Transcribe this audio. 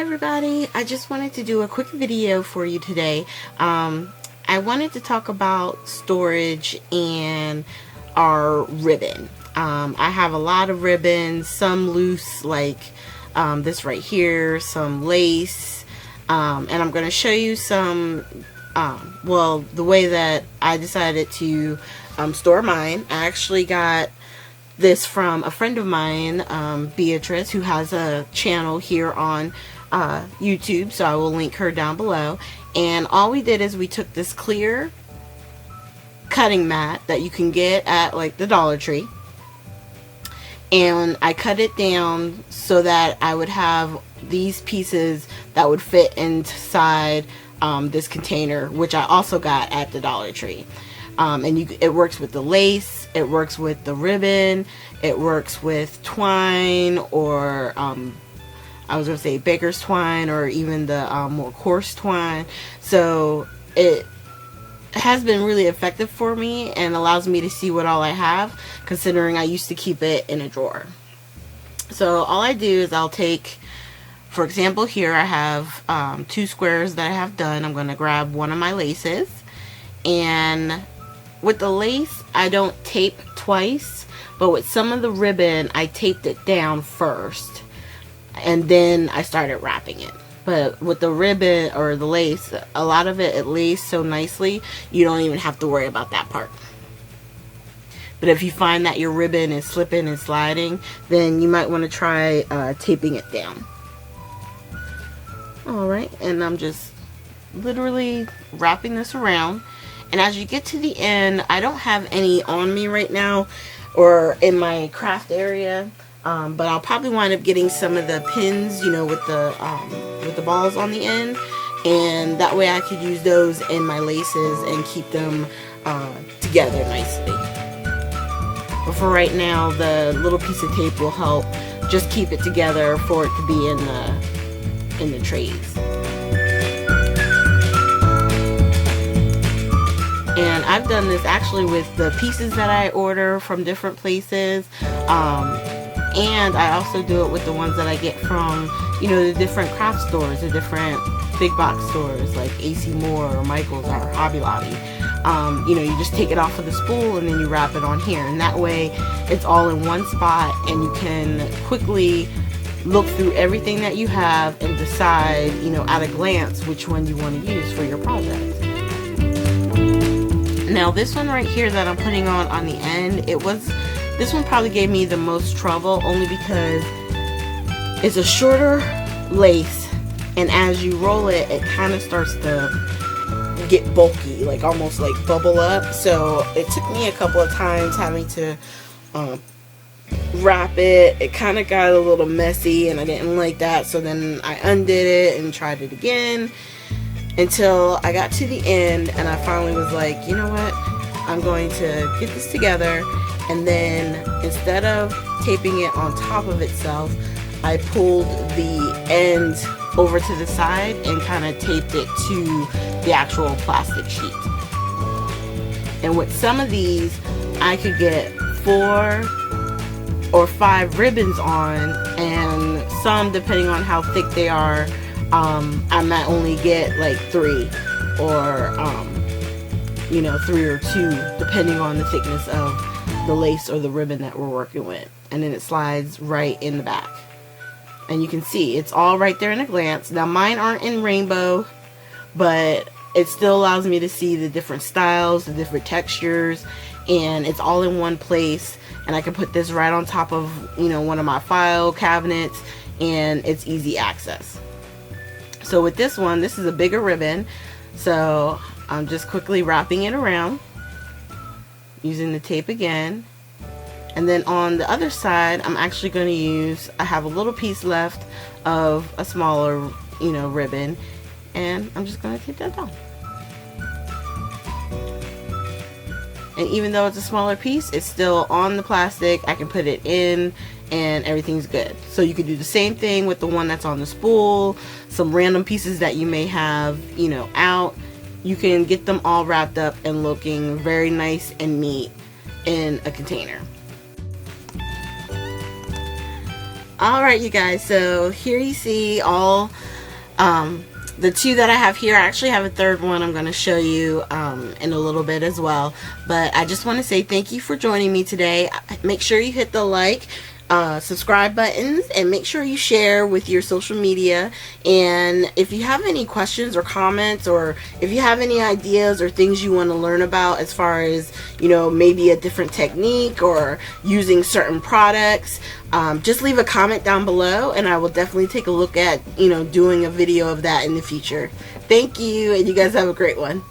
everybody, I just wanted to do a quick video for you today. I wanted to talk about storage and our ribbon. I have a lot of ribbons, some loose like this right here, some lace, and I'm going to show you some, well, the way that I decided to store mine. I actually got this from a friend of mine, Beatriz, who has a channel here on YouTube, so I will link her down below. And all we did is we took this clear cutting mat that you can get at like the Dollar Tree, and I cut it down so that I would have these pieces that would fit inside this container, which I also got at the Dollar Tree. And it works with the lace, it works with the ribbon, it works with twine, or I was going to say baker's twine, or even the more coarse twine. So it has been really effective for me and allows me to see what all I have, considering I used to keep it in a drawer. So all I do is I'll take, for example, here I have 2 squares that I have done. I'm going to grab one of my laces, and with the lace I don't tape twice, but with some of the ribbon I taped it down first and then I started wrapping it. But with the ribbon or the lace, a lot of it lays so nicely you don't even have to worry about that part. But if you find that your ribbon is slipping and sliding, then you might want to try taping it down. Alright, and I'm just literally wrapping this around. And as you get to the end, I don't have any on me right now or in my craft area, but I'll probably wind up getting some of the pins, you know, with the balls on the end, and that way I could use those in my laces and keep them together nicely. But for right now, the little piece of tape will help just keep it together for it to be in the trays. And I've done this actually with the pieces that I order from different places, and I also do it with the ones that I get from, you know, the different craft stores, the different big box stores like AC Moore or Michael's or Hobby Lobby. You know, you just take it off of the spool and then you wrap it on here, and that way it's all in one spot and you can quickly look through everything that you have and decide, you know, at a glance which one you want to use for your project. Now this one right here that I'm putting on the end, this one probably gave me the most trouble, only because it's a shorter lace, and as you roll it, it kind of starts to get bulky, like almost like bubble up. So it took me a couple of times having to wrap it. It kind of got a little messy and I didn't like that, so then I undid it and tried it again until I got to the end, and I finally was like, you know what, I'm going to get this together. And then instead of taping it on top of itself, I pulled the end over to the side and kind of taped it to the actual plastic sheet. And with some of these, I could get 4 or 5 ribbons on, and some, depending on how thick they are, I might only get like 3 or you know, 3 or 2, depending on the thickness of the lace or the ribbon that we're working with. And then it slides right in the back, and you can see it's all right there in a glance. Now mine aren't in rainbow, but it still allows me to see the different styles, the different textures, and it's all in one place. And I can put this right on top of, you know, one of my file cabinets, and it's easy access. So with this one, this is a bigger ribbon, so I'm just quickly wrapping it around using the tape again. And then on the other side, I'm actually going to use, I have a little piece left of a smaller, you know, ribbon, and I'm just going to tape that down. And even though it's a smaller piece, it's still on the plastic. I can put it in and everything's good. So you could do the same thing with the one that's on the spool, some random pieces that you may have, you know, out. You can get them all wrapped up and looking very nice and neat in a container. Alright, you guys, so here you see all the two that I have here. I actually have a third one I'm going to show you in a little bit as well. But I just want to say thank you for joining me today. Make sure you hit the like, subscribe buttons, and make sure you share with your social media. And if you have any questions or comments, or if you have any ideas or things you want to learn about as far as, you know, maybe a different technique or using certain products, just leave a comment down below and I will definitely take a look at, you know, doing a video of that in the future. Thank you, and you guys have a great one.